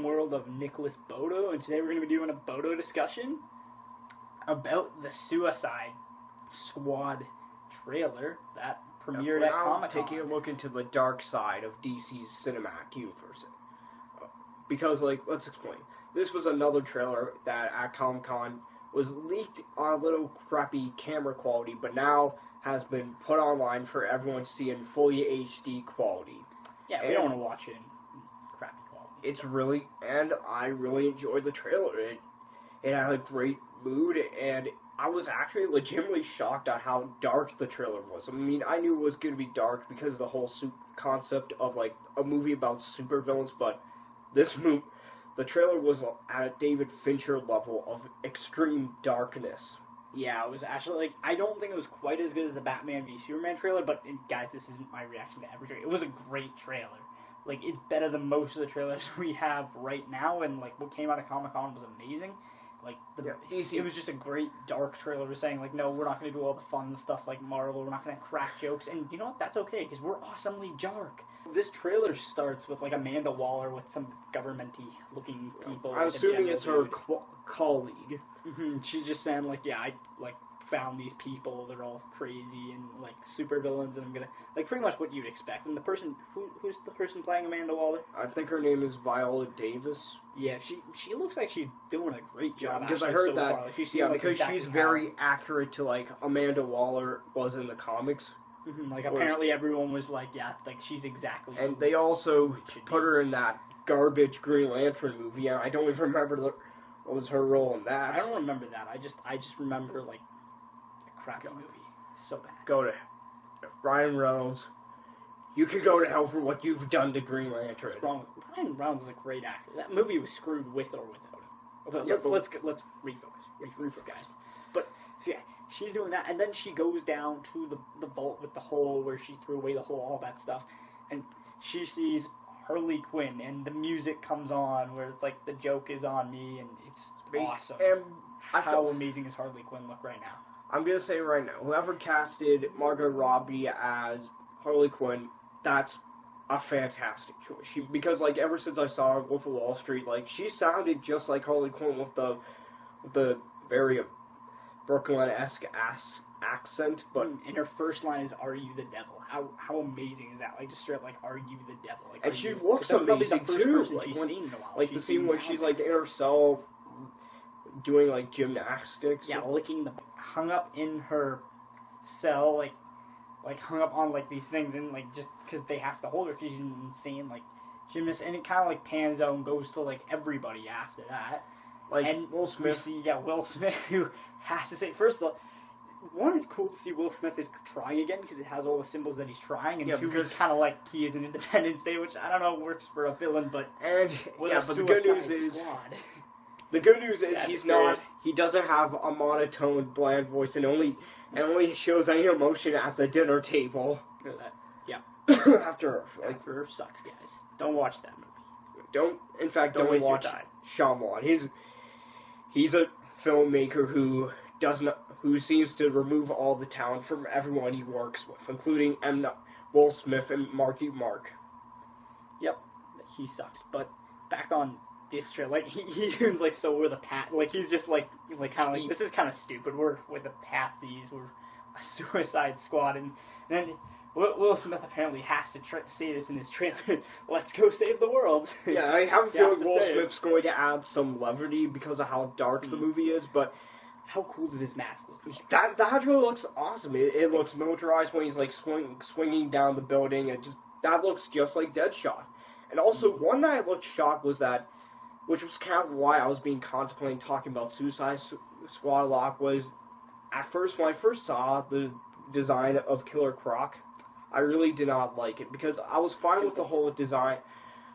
world of Nicholas Bodo, and today we're going to be doing a Bodo discussion about the Suicide Squad trailer that premiered at Comic-Con. Taking a look into the dark side of DC's cinematic universe. Because, let's explain. This was another trailer that at Comic-Con was leaked on a little crappy camera quality, but now has been put online for everyone to see in fully HD quality. Yeah, we don't want to watch it in crappy quality. I really enjoyed the trailer. It had a great mood, and I was actually legitimately shocked at how dark the trailer was. I mean, I knew it was going to be dark because of the whole concept of, a movie about supervillains, but the trailer was at a David Fincher level of extreme darkness. Yeah, it was actually, I don't think it was quite as good as the Batman v Superman trailer, but, guys, this is my reaction to every trailer. It was a great trailer. It's better than most of the trailers we have right now, and, what came out of Comic-Con was amazing. It was just a great dark trailer. We're saying, no, we're not going to do all the fun stuff like Marvel. We're not going to crack jokes. And you know what? That's okay, because we're awesomely dark. This trailer starts with, Amanda Waller with some government-y looking people. I'm assuming it's her colleague. Mm-hmm. She's just saying, I found these people. They're all crazy and, super villains, and I'm going to... pretty much what you'd expect. And the person... Who's the person playing Amanda Waller? I think her name is Viola Davis. Yeah, she looks like she's doing a great job. Because I heard that. Because she's very accurate to Amanda Waller was in the comics. Mm-hmm, apparently everyone was she's exactly. And they also put her in that garbage Green Lantern movie. And I don't even remember what was her role in that. I don't remember that. I just remember a crappy movie. So bad. Go to Ryan Reynolds. You could go to hell for what you've done to Green Lantern. What's wrong with Ryan Reynolds? Is a great actor. That movie was screwed with or without him. Okay, let's refocus, guys. But so yeah, she's doing that, and then she goes down to the vault with the hole where she threw away the hole, all that stuff, and she sees Harley Quinn, and the music comes on where it's the joke is on me, and it's awesome. And how amazing does Harley Quinn look right now? I'm gonna say right now, whoever casted Margot Robbie as Harley Quinn, that's a fantastic choice. Because ever since I saw her Wolf of Wall Street, she sounded just like Harley Quinn with the very Brooklyn-esque accent. But and her first line is "Are you the devil?" How amazing is that? Just straight "Are you the devil?" And she looks amazing too. The scene where she's in her cell doing gymnastics. Yeah, licking hung up in her cell, hung up on these things, and just because they have to hold her because she's an insane gymnast, and it kind of pans out and goes to everybody after that. And Will Smith. Will Smith, who has to say, first of all, one, it's cool to see Will Smith is trying again because it has all the symbols that he's trying, and two, he's kind of he is an Independence Day, which I don't know works for a villain, but the good news is the good news is he doesn't have a monotone, bland voice, and only shows any emotion at the dinner table. Yeah. After Earth sucks, guys. Don't watch that movie. Don't watch Shyamalan. He's a filmmaker who seems to remove all the talent from everyone he works with, including Will Smith and Marky Mark. Yep, he sucks. But back on this trailer, he's so we're the he's just kind of this is kind of stupid. We're the patsies. We're a Suicide Squad, and then Will Smith apparently has to say this in his trailer. Let's go save the world. Yeah, I have a feeling Will Smith's going to add some levity because of how dark the movie is, but how cool does his mask look? That really looks awesome. It looks militarized when he's swinging down the building, and that looks just like Deadshot. And also, one that I looked shocked was that, which was kind of why I was contemplating talking about Suicide Squad a lot, was at first, when I first saw the design of Killer Croc, I really did not like it, because I was fine with the whole design,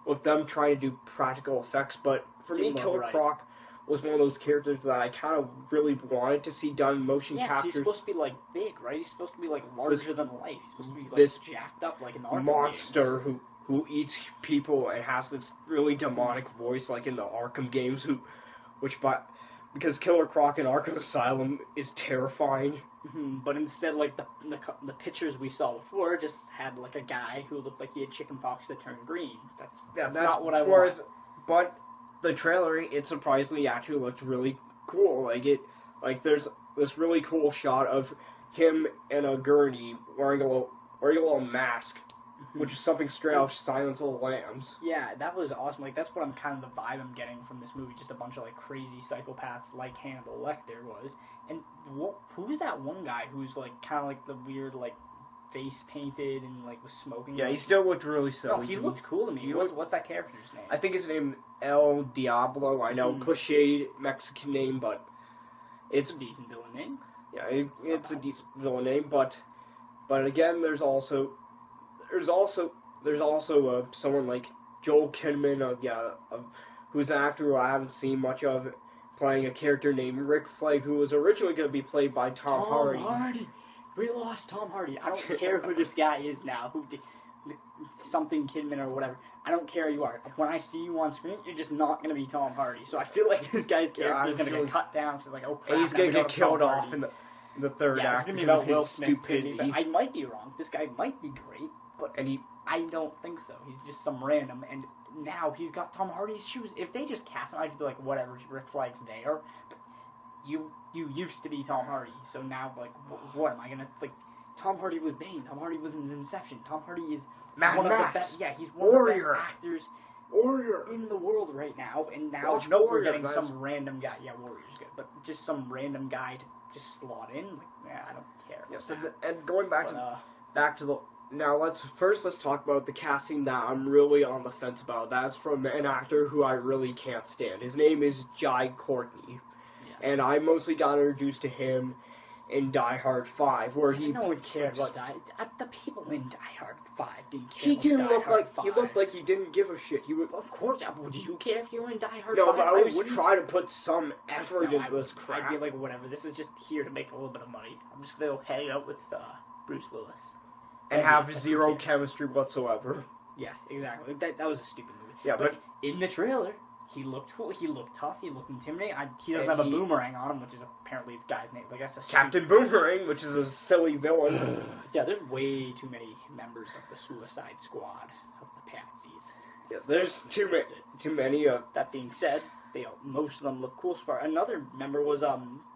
with them trying to do practical effects, but for me, Killer Croc was one of those characters that I kind of really wanted to see done motion capture. He's supposed to be big, right? He's supposed to be larger than life. He's supposed to be this jacked up like an Arkham monster games. who eats people and has this really demonic voice like in the Arkham games, because Killer Croc in Arkham Asylum is terrifying. Mm-hmm. But instead, the pictures we saw before just had a guy who looked like he had chickenpox that turned green. That's not what I want. But the trailer, it surprisingly actually looked really cool. There's this really cool shot of him in a gurney wearing a little mask, which is something straight out of Silence of the Lambs. Yeah, that was awesome. Like, that's what I'm kind of the vibe I'm getting from this movie. Just a bunch of, like, crazy psychopaths like Hannibal Lecter was. And who's that one guy who's, like, kind of like the weird, like, face painted and, like, was smoking? Yeah, he still looked really silly. No, he looked cool to me. What's that character's name? I think his name El Diablo. I know, cliched Mexican name, but it's a decent villain name. Yeah, it's a decent villain name, but again, there's also someone like Joel Kinnaman, who's an actor who I haven't seen much of, playing a character named Rick Flag, who was originally going to be played by Tom Hardy. We lost Tom Hardy. I don't care who this guy is now. Something Kidman or whatever. I don't care who you are. When I see you on screen, you're just not going to be Tom Hardy. So I feel like this guy's character is going to get cut down. Because like, oh crap, and he's going to get killed off in the third act. It's going to be about Will Smith. Stupidity. I might be wrong. This guy might be great, but I don't think so. He's just some random, and now he's got Tom Hardy's shoes. If they just cast him, I'd just be like, whatever, Rick Flag's there. But you used to be Tom Hardy, so now, like, what am I going to, like, Tom Hardy was Bane. Tom Hardy was in his Inception. Tom Hardy is one of the best. Yeah, he's one of the best actors in the world right now. And now we're getting some random guy. Yeah, Warrior's good, but just some random guy to just slot in. Like, I don't care. Yeah. So and going back to the now, let's talk about the casting that I'm really on the fence about. That's from an actor who I really can't stand. His name is Jai Courtney, and I mostly got introduced to him in Die Hard 5, where no one cared about the people in Die Hard 5 didn't care. He didn't look like he looked like he didn't give a shit. Of course, would you care if you were in Die Hard 5? No, but I always try to put some effort into this crap. I'd be like, whatever. This is just here to make a little bit of money. I'm just gonna go hang out with Bruce Willis and have zero chemistry whatsoever. Yeah, exactly. That was a stupid movie. Yeah, but in the trailer, he looked cool. He looked tough. He looked intimidating. He doesn't have a boomerang on him, which is apparently his guy's name. Like, that's a Captain Boomerang, which is a silly villain. Yeah, there's way too many members of the Suicide Squad of the Patsies. Yeah, there's too many. That being said, most of them look cool. Another member was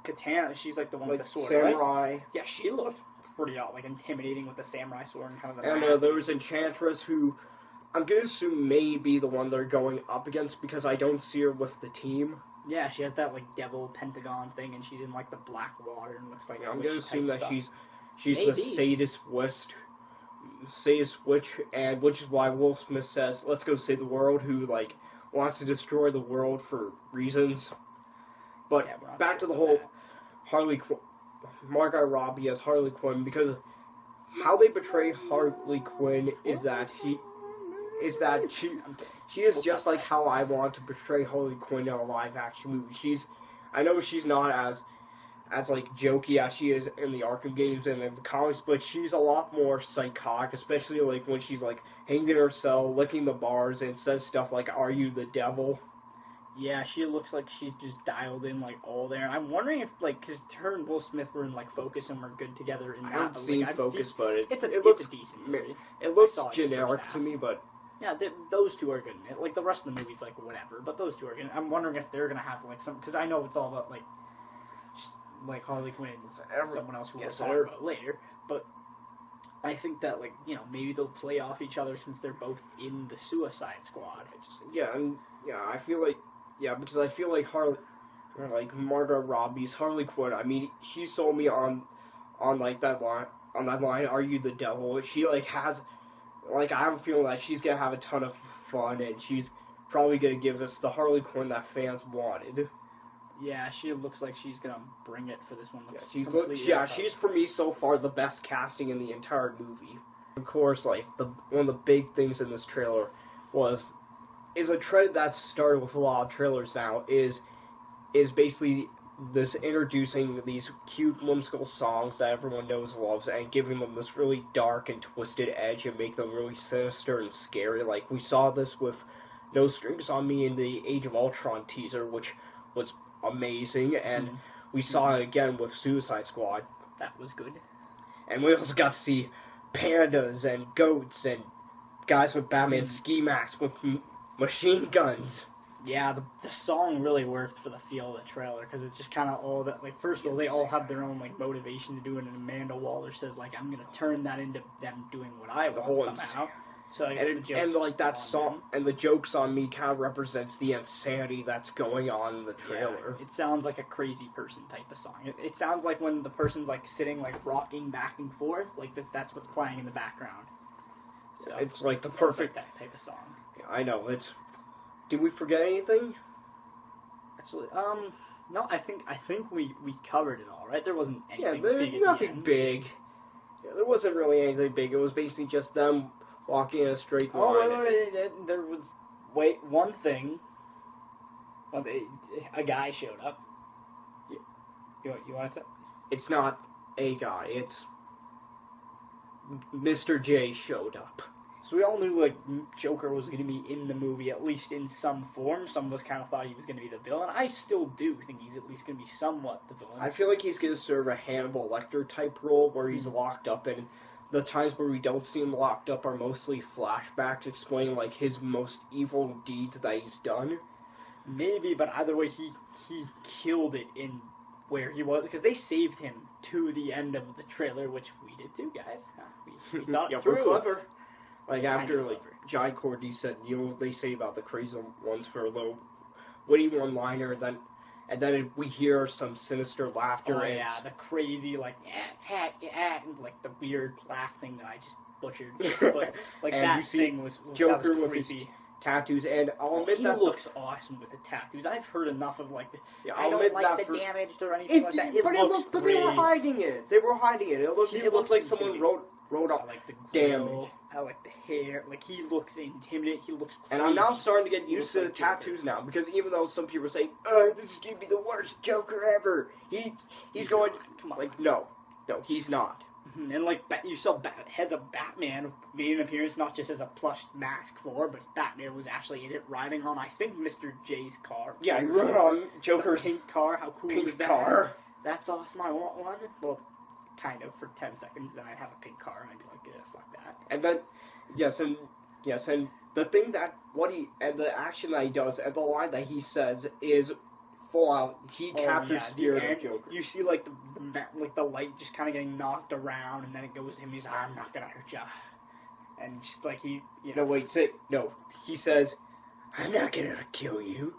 Katana. She's like the one with the sword, samurai. Right? Yeah, she looked pretty intimidating with the samurai sword and kind of the And there was Enchantress, who I'm going to assume may be the one they're going up against, because I don't see her with the team. Yeah, she has that, like, devil pentagon thing, and she's in, like, the black water, and looks like I'm going to assume that she's the sadist witch, and which is why Will Smith says, let's go save the world, who, like, wants to destroy the world for reasons. But back to the whole Margot Robbie as Harley Quinn, because how they portray Harley Quinn is that she is just like how I want to portray Harley Quinn in a live action movie. I know she's not as like jokey as she is in the Arkham games and in the comics, but she's a lot more psychotic, especially like when she's like hanging in her cell, licking the bars, and says stuff like, "Are you the devil?" Yeah, she looks like she's just dialed in, like, all there. And I'm wondering if, like, because her and Will Smith were in, like, Focus and were good together in that. I haven't seen Focus, but it looks a decent movie. It looks generic to me, but... Yeah, those two are good in it. Like, the rest of the movie's, like, whatever, but those two are good. I'm wondering if they're going to have, like, some... Because I know it's all about, like, just, like, Harley Quinn and someone else who we'll talk about later. But I think that, like, you know, maybe they'll play off each other since they're both in the Suicide Squad. I feel like... Yeah, because I feel like Margot Robbie's Harley Quinn. I mean, she sold me on like that line. On that line, "Are you the devil?" She like has, like, I have a feeling like she's gonna have a ton of fun, and she's probably gonna give us the Harley Quinn that fans wanted. Yeah, she looks like she's gonna bring it for this one. She's for me so far the best casting in the entire movie. Of course, like one of the big things in this trailer is a trend that's started with a lot of trailers now, is basically this introducing these cute, whimsical songs that everyone knows and loves, and giving them this really dark and twisted edge and make them really sinister and scary. Like, we saw this with No Strings on Me in the Age of Ultron teaser, which was amazing, and we saw it again with Suicide Squad. That was good. And we also got to see pandas and goats and guys with Batman ski masks with machine guns. Yeah, the song really worked for the feel of the trailer because it's just kind of all that. Like, first of all, they all have their own like motivation to do it, and Amanda Waller says like, "I'm gonna turn that into them doing what I want somehow." So I guess and like that song and the jokes on me kind of represents the insanity that's going on in the trailer. Yeah, it sounds like a crazy person type of song. It sounds like when the person's like sitting like rocking back and forth, like that's what's playing in the background. So it's like the perfect that type of song. Yeah, I know. Did we forget anything? Actually, no. I think we covered it all. Right? There wasn't anything. Yeah, big nothing big. Yeah, there wasn't really anything big. It was basically just them walking in a straight line. Oh, wait. There was one thing. A guy showed up. Yeah. You want to? It's not a guy. It's Mr. J showed up. So we all knew like Joker was going to be in the movie, at least in some form. Some of us kind of thought he was going to be the villain. I still do think he's at least going to be somewhat the villain. I feel like he's going to serve a Hannibal Lecter type role where he's locked up, and the times where we don't see him locked up are mostly flashbacks explaining like his most evil deeds that he's done. Maybe, but either way, he killed it in where he was, because they saved him to the end of the trailer, which we did too, guys. We thought it through. We're clever. Like, after, like, Jai Cordy said, they say about the crazy ones for a little witty one-liner, and then we hear some sinister laughter. Oh, yeah, the crazy, like, like, the weird laugh thing that I just butchered. But, like, and that thing was Joker was with his tattoos, and I'll admit that... He looks awesome with the tattoos. I've heard enough of, like, I don't like the damaged or anything like that. But they were hiding it. It looked like someone wrote up, like the damage. I like the hair. Like, he looks intimidating. He looks crazy. And I'm now starting to get used to the tattoos now, because even though some people are saying, this is going to be the worst Joker ever, he's going... Come on. Like, no, he's not. And, like, you saw heads of Batman made an appearance, not just as a plush mask for, but Batman was actually in it, riding on, I think, Mr. J's car. Yeah, he rode on Joker's pink car. How cool is that? Car. That's awesome. I want one. Well, kind of, for 10 seconds, then I'd have a pink car, and I'd be like, yeah, fuck that. And then, and the thing that, and the action that he does, and the line that he says is full out, he captures spirit of Joker. You see, like, the light just kind of getting knocked around, and then it goes to him, he's like, I'm not gonna hurt ya. And just, like, he says, I'm not gonna kill you,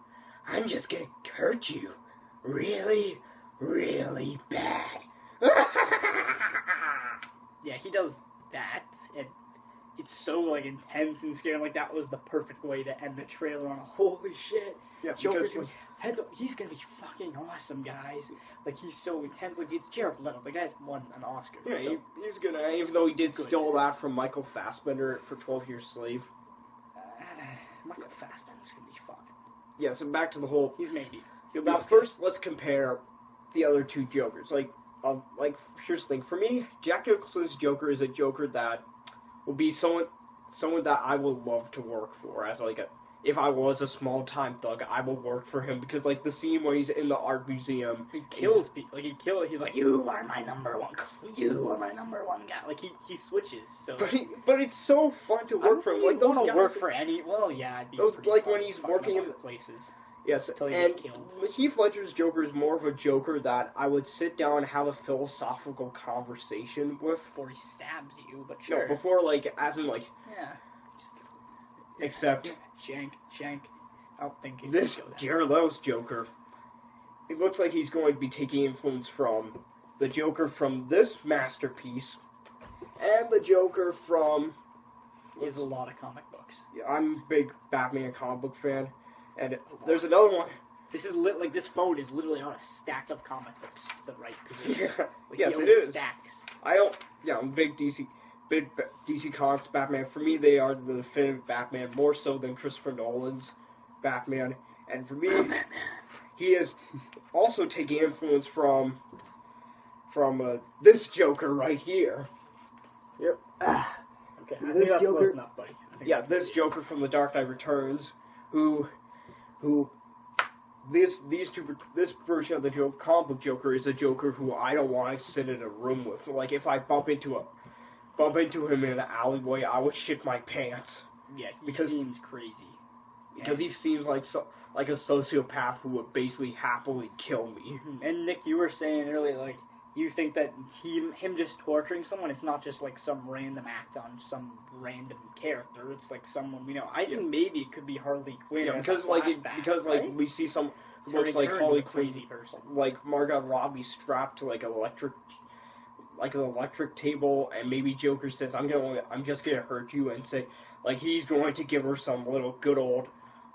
I'm just gonna hurt you really, really bad. Yeah, he does that, and it's so, like, intense and scary. Like, that was the perfect way to end the trailer on a holy shit. Yeah, Joker's going, he's gonna be fucking awesome, guys. Like, he's so intense. Like, it's Jared Leto. The guy's won an Oscar. Yeah, so he's gonna, even though he did steal that from Michael Fassbender for 12 Years Slave. Michael Fassbender's gonna be fine. Yeah, so back to the whole... He's maybe. Now, first, let's compare the other two Jokers. Like, here's the thing. For me, Jack Nicholson's Joker is a Joker that will be someone that I would love to work for. As, like, if I was a small-time thug, I would work for him. Because, like, the scene where he's in the art museum... He kills people. Like, he's like, you are my number one. You are my number one guy. Like, he switches. So. But it's so fun to work for him. Like, those guys... work for any... Well, yeah, it'd be those, like, fun when he's working in... places. Yes, and Heath Ledger's Joker is more of a Joker that I would sit down and have a philosophical conversation with. Before he stabs you, but sure. No, before, like, as in, like... Yeah. Just, except... Shank. I don't think he'd this Jared Leto's Joker, it looks like he's going to be taking influence from the Joker from this masterpiece, and the Joker from... He has a lot of comic books. Yeah, I'm a big Batman comic book fan. And there's another one. This is like this phone is literally on a stack of comic books to the right position. Yeah. Like, Yes, it is. Stacks. I'm a big DC Comics Batman. For me, they are the definitive Batman, more so than Christopher Nolan's Batman. And for me, he is also taking influence from this Joker right here. Yep. Okay, I think that's close enough, buddy. This Joker from The Dark Knight Returns, who this version of the comic book Joker is a Joker who I don't want to sit in a room with. Like, if I bump into him in an alleyway, I would shit my pants. Yeah, he seems crazy. because he seems like a sociopath who would basically happily kill me. And Nick, you were saying earlier, like, you think that him just torturing someone, it's not just like some random act on some random character. It's like someone we know. I think maybe it could be Harley Quinn. Yeah, because right? we see some who looks Turning like her Harley into a Quinn, crazy person. like Margot Robbie strapped to like an electric table, and maybe Joker says, I'm just gonna hurt you," and say like he's going to give her some little good old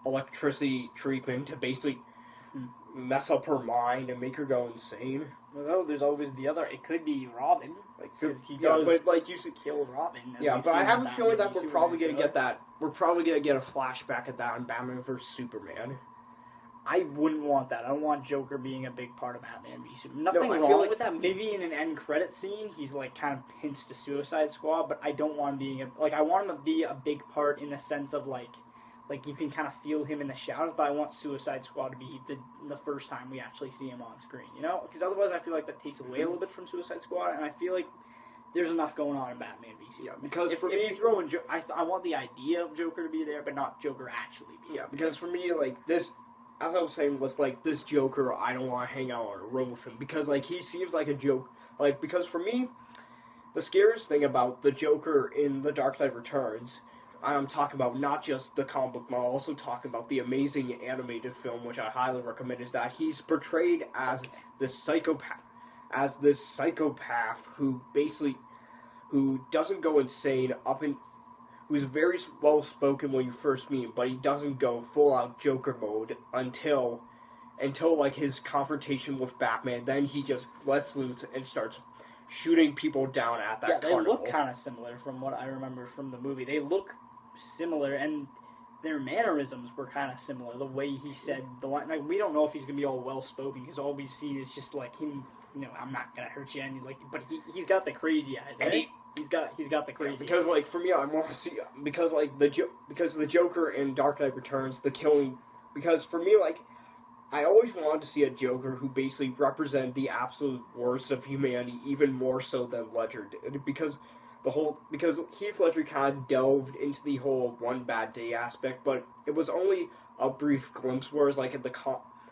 electricity treatment to basically mess up her mind and make her go insane. Well, there's always the other. It could be Robin, because he Yeah, does but like you said, kill Robin. yeah, but I have a feeling that we're probably gonna get that. We're probably gonna get a flashback of that in Batman vs Superman. I wouldn't want that. I don't want Joker being a big part of Batman v Superman. Nothing I wrong feel like with that. Maybe in an end credit scene, he's like kind of hints to Suicide Squad, but I don't want him being I want him to be a big part in the sense of like you can kind of feel him in the shadows, but I want Suicide Squad to be the first time we actually see him on screen, you know? Because otherwise I feel like that takes away a little bit from Suicide Squad, and I feel like there's enough going on in Batman v Superman. Yeah, because if you throw in I want the idea of Joker to be there, but not Joker actually be there. Yeah, because for me, like, this, as I was saying with, like, this Joker, I don't want to hang out in a room with him, because, like, he seems like a joke. Like, because for me, the scariest thing about the Joker in The Dark Knight Returns, I'm talking about not just the comic book, but I'm also talking about the amazing animated film, which I highly recommend, is that he's portrayed as this psychopath who basically, who doesn't go insane who's very well spoken when you first meet him, but he doesn't go full out Joker mode until like his confrontation with Batman. Then he just lets loose and starts shooting people down at that carnival. They look kind of similar from what I remember from the movie. They look similar, and their mannerisms were kind of similar. The way he said the line, like, we don't know if he's gonna be all well spoken because all we've seen is just like him. You know, I'm not gonna hurt you, and but he's got the crazy eyes. And he's got the crazy. Because eyes. like for me, I want to see because the Joker in Dark Knight Returns, the killing. Because for me, like, I always wanted to see a Joker who basically represented the absolute worst of humanity, even more so than Ledger did. Because Heath Ledger kind of delved into the whole one bad day aspect, but it was only a brief glimpse. Whereas like in the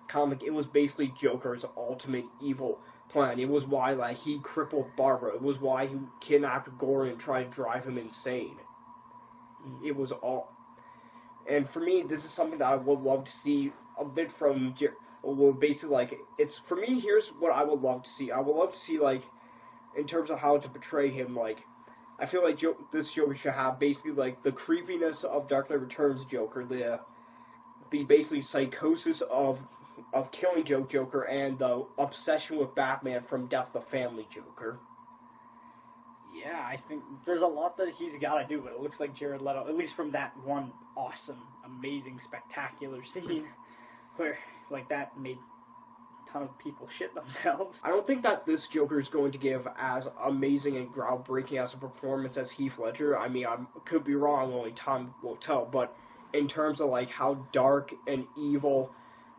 comic, it was basically Joker's ultimate evil plan. It was why like he crippled Barbara. It was why he kidnapped Gordon and tried to drive him insane. It was all. And for me, this is something that I would love to see a bit from. Well, basically, like, it's for me. Here's what I would love to see. I would love to see, like, in terms of how to portray him. Like, I feel like this Joker should have basically like the creepiness of Dark Knight Returns Joker, the basically psychosis of killing Joker, and the obsession with Batman from Death the Family Joker. Yeah, I think there's a lot that he's got to do, but it looks like Jared Leto, at least from that one awesome, amazing, spectacular scene, where, like, that made a ton of people shit themselves. I don't think that this Joker is going to give as amazing and groundbreaking as a performance as Heath Ledger. I mean, I could be wrong, only time will tell, but in terms of, like, how dark and evil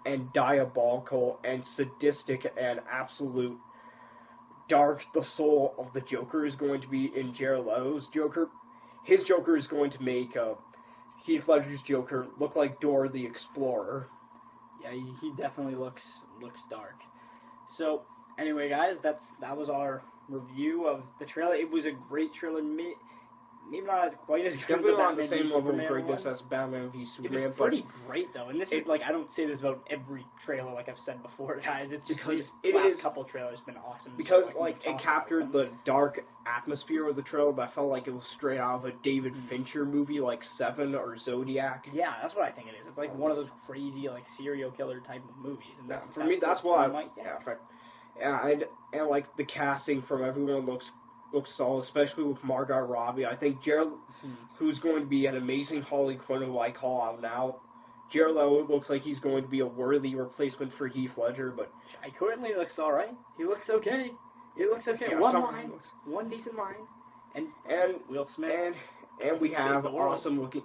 and diabolical and sadistic and absolute dark the soul of the Joker is going to be in Jared Leto's Joker, his Joker is going to make Heath Ledger's Joker look like Dora the Explorer. Yeah, he definitely looks dark. So, anyway, guys, that was our review of the trailer. It was a great trailer. Maybe not quite as good Definitely as the not Batman the same v level Superman of greatness one. as Batman v Superman. It was pretty great, though. And this is, like, I don't say this about every trailer, like I've said before, guys. It's just these last couple trailers been awesome. Because, so like, it captured the dark atmosphere of the trailer that felt like it was straight out of a David Fincher movie, like Seven or Zodiac. Yeah, that's what I think it is. It's like one of those crazy, like, serial killer type of movies. And that's for me, that's why and like, the casting from everyone looks solid, especially with Margot Robbie. I think Jared, who's going to be an amazing Harley Quinn, who I call out now. Jared Leto looks like he's going to be a worthy replacement for Heath Ledger, but Jai Courtney looks alright. He looks okay. Yeah, one decent line, and Will Smith, and we have awesome looking.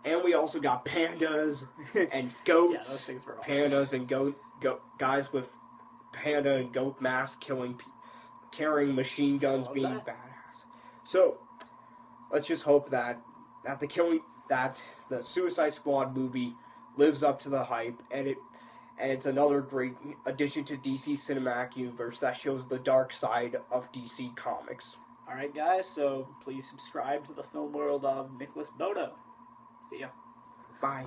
And we also got pandas and goats. Yeah, those things were awesome. Pandas and goat guys with panda and goat masks carrying machine guns, being badass. So let's just hope that the killing that the Suicide Squad movie lives up to the hype, and it's another great addition to DC Cinematic Universe that shows the dark side of DC Comics. Alright, guys, so please subscribe to the Film World of Nicholas Bodo. See ya. Bye.